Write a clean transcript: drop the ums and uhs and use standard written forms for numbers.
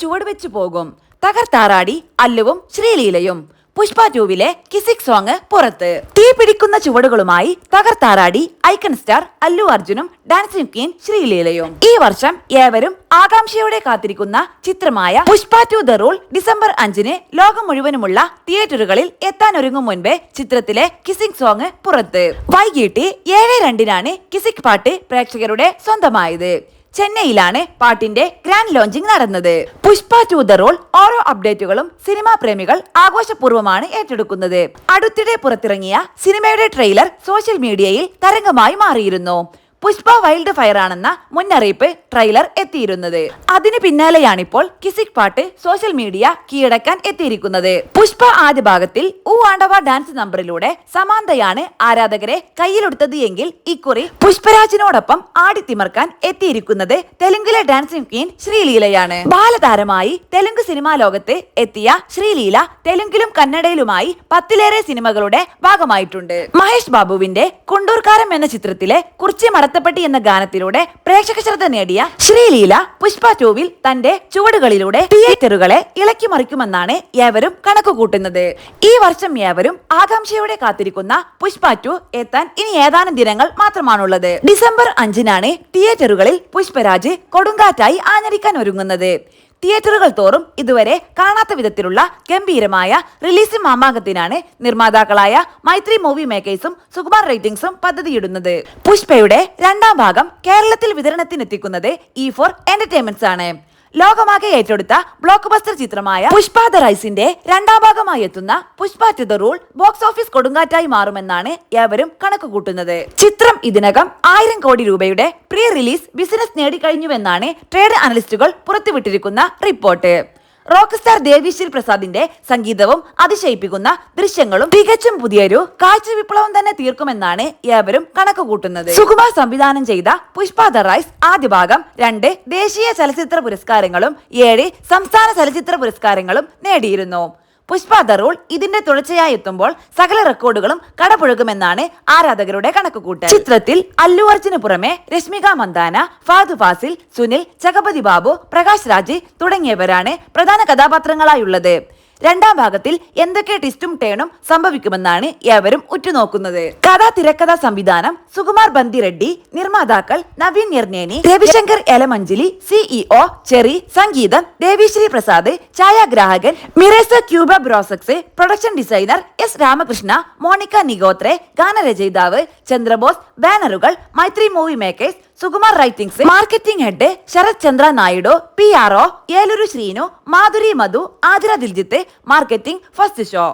ചുവടുവെച്ചു പോകും. തകർത്താറാടി അല്ലുവും ശ്രീലീലയും. പുഷ്പ 2വിലെ കിസിക് സോങ് പുറത്ത്. തീ പിടിക്കുന്ന ചുവടുകളുമായി തകർത്താറാടി ഐക്കൺ സ്റ്റാർ അല്ലു അർജുനും ഡാൻസിംഗ് ക്വീൻ ശ്രീലീലയും. ഈ വർഷം ഏവരും ആകാംക്ഷയോടെ കാത്തിരിക്കുന്ന ചിത്രമായ പുഷ്പ 2 ദ റൂൾ ഡിസംബർ 5-ന് ലോകം മുഴുവനുമുള്ള തിയേറ്ററുകളിൽ എത്താനൊരുങ്ങും മുൻപേ ചിത്രത്തിലെ കിസിക് സോങ് പുറത്ത്. വൈകിട്ട് 7:02-നാണ് കിസിക് പാട്ട് പ്രേക്ഷകരുടെ സ്വന്തമായത്. ചെന്നൈയിലാണ് പാട്ടിന്റെ ഗ്രാൻഡ് ലോഞ്ചിങ് നടന്നത്. പുഷ്പ 2 ദ റോൾ ഓരോ അപ്ഡേറ്റുകളും സിനിമാ പ്രേമികൾ ആഘോഷപൂർവ്വമാണ് ഏറ്റെടുക്കുന്നത്. അടുത്തിടെ പുറത്തിറങ്ങിയ സിനിമയുടെ ട്രെയിലർ സോഷ്യൽ മീഡിയയിൽ തരംഗമായി മാറിയിരുന്നു. പുഷ്പ വൈൽഡ് ഫയർ ആണെന്ന മുന്നറിയിപ്പ് ട്രെയിലർ എത്തിയിരുന്നത്. അതിന് പിന്നാലെയാണിപ്പോൾ കിസിക് പാട്ട് സോഷ്യൽ മീഡിയ കീഴടക്കാൻ എത്തിയിരിക്കുന്നത്. പുഷ്പ ആദ്യ ഭാഗത്തിൽ ആണ്ടവ ഡാൻസ് നമ്പറിലൂടെ സമാന്തയാണ് ആരാധകരെ കയ്യിലെടുത്തത് എങ്കിൽ ഇക്കുറി പുഷ്പരാജിനോടൊപ്പം ആടിത്തിമർക്കാൻ എത്തിയിരിക്കുന്നത് തെലുങ്കിലെ ഡാൻസിംഗ് ക്വീൻ ശ്രീലീലയാണ്. ബാലതാരമായി തെലുങ്ക് സിനിമാ ലോകത്ത് എത്തിയ ശ്രീലീല തെലുങ്കിലും കന്നഡയിലുമായി 10ലേറെ സിനിമകളുടെ ഭാഗമായിട്ടുണ്ട്. മഹേഷ് ബാബുവിന്റെ കുണ്ടൂർക്കാരം എന്ന ചിത്രത്തിലെ കുറിച്ചി മടത്തപ്പെട്ടി എന്ന ഗാനത്തിലൂടെ പ്രേക്ഷക ശ്രദ്ധ നേടിയ ശ്രീലീല പുഷ്പ 2വിൽ തന്റെ ചുവടുകളിലൂടെ തിയേറ്ററുകളെ ഇളക്കി മറിക്കുമെന്നാണ് ഏവരും കണക്കുകൂട്ടുന്നത്. ഈ വർഷം ഏവരും ആകാംക്ഷയോടെ കാത്തിരിക്കുന്ന പുഷ്പ 2 എത്താൻ ഇനി ഏതാനും ദിനങ്ങൾ മാത്രമാണുള്ളത്. ഡിസംബർ 5-നാണ് തിയേറ്ററുകളിൽ പുഷ്പരാജ് കൊടുങ്കാറ്റായി ആഞ്ഞടിക്കാൻ ഒരുങ്ങുന്നത്. തിയേറ്ററുകൾ തോറും ഇതുവരെ കാണാത്ത വിധത്തിലുള്ള ഗംഭീരമായ റിലീസ് മാമാങ്കത്തിനാണ് നിർമ്മാതാക്കളായ മൈത്രി മൂവി മേക്കേഴ്സും സുകുമാർ റൈറ്റിംഗ്സും പദ്ധതിയിടുന്നത്. പുഷ്പയുടെ 2ാം ഭാഗം കേരളത്തിൽ വിതരണത്തിനെത്തിക്കുന്നത് E4 എന്റർടൈൻമെന്റ്സ് ആണ്. ലോകമാകെ ഏറ്റെടുത്ത ബ്ലോക്ക് ബസ്റ്റർ ചിത്രമായ പുഷ്പ ദ റൈസിന്റെ 2ാം ഭാഗമായി എത്തുന്ന Pushpa 2 the rule box office കൊടുങ്കാറ്റായി മാറുമെന്നാണ് ഏവരും കണക്കുകൂട്ടുന്നത്. ചിത്രം ഇതിനകം 1000 കോടി രൂപയുടെ പ്രീ റിലീസ് ബിസിനസ് നേടിക്കഴിഞ്ഞുവെന്നാണ് ട്രേഡ് അനലിസ്റ്റുകൾ പുറത്തുവിട്ടിരിക്കുന്ന റിപ്പോർട്ട്. റോക്ക് സ്റ്റാർ ദേവിശ്രീ പ്രസാദിന്റെ സംഗീതവും അതിശയിപ്പിക്കുന്ന ദൃശ്യങ്ങളും തികച്ചും പുതിയൊരു കാഴ്ച വിപ്ലവം തന്നെ തീർക്കുമെന്നാണ് ഏവരും കണക്കുകൂട്ടുന്നത്. സുകുമാർ സംവിധാനം ചെയ്ത പുഷ്പ ദ റൈസ് ആദ്യ ഭാഗം 2 ദേശീയ ചലച്ചിത്ര പുരസ്കാരങ്ങളും 7 സംസ്ഥാന ചലച്ചിത്ര പുരസ്കാരങ്ങളും നേടിയിരുന്നു. പുഷ്പ ദ റൂൾ ഇതിന്റെ തുടർച്ചയായി എത്തുമ്പോൾ സകല റെക്കോർഡുകളും കടപുഴകുമെന്നാണ് ആരാധകരുടെ കണക്കുകൂട്ടൽ. ചിത്രത്തിൽ അല്ലു അർജുന് പുറമെ രശ്മിക മന്ദാന, ഫാദു ഫാസിൽ, സുനിൽ, ജഗപതി ബാബു, പ്രകാശ് രാജ് തുടങ്ങിയവരാണ് പ്രധാന കഥാപാത്രങ്ങളായുള്ളത്. 2ാം ഭാഗത്തിൽ എന്തൊക്കെ ട്വിസ്റ്റും ടേണും സംഭവിക്കുമെന്നാണ് ഏവരും ഉറ്റുനോക്കുന്നത്. കഥ, തിരക്കഥ, സംവിധാനം സുകുമാർ ബന്ദിറെഡ്ഡി, നിർമ്മാതാക്കൾ നവീൻ നിർനേനി, രവിശങ്കർ എലമഞ്ജലി, CEO ചെറി, സംഗീതം ദേവിശ്രീ പ്രസാദ്, ഛായാഗ്രാഹകൻ Miroslaw Kuba Brozek, production designer S Ramakrishna, Monika Nigotre, ഗാനരചയിതാവ് ചന്ദ്രബോസ്, ബാനറുകൾ Mythri movie makers, Sukumar writings, marketing head Sarath Chandra Naidu, PRO Eluru Srinu, Madhuri Madhu, Athira Diljith, marketing first show.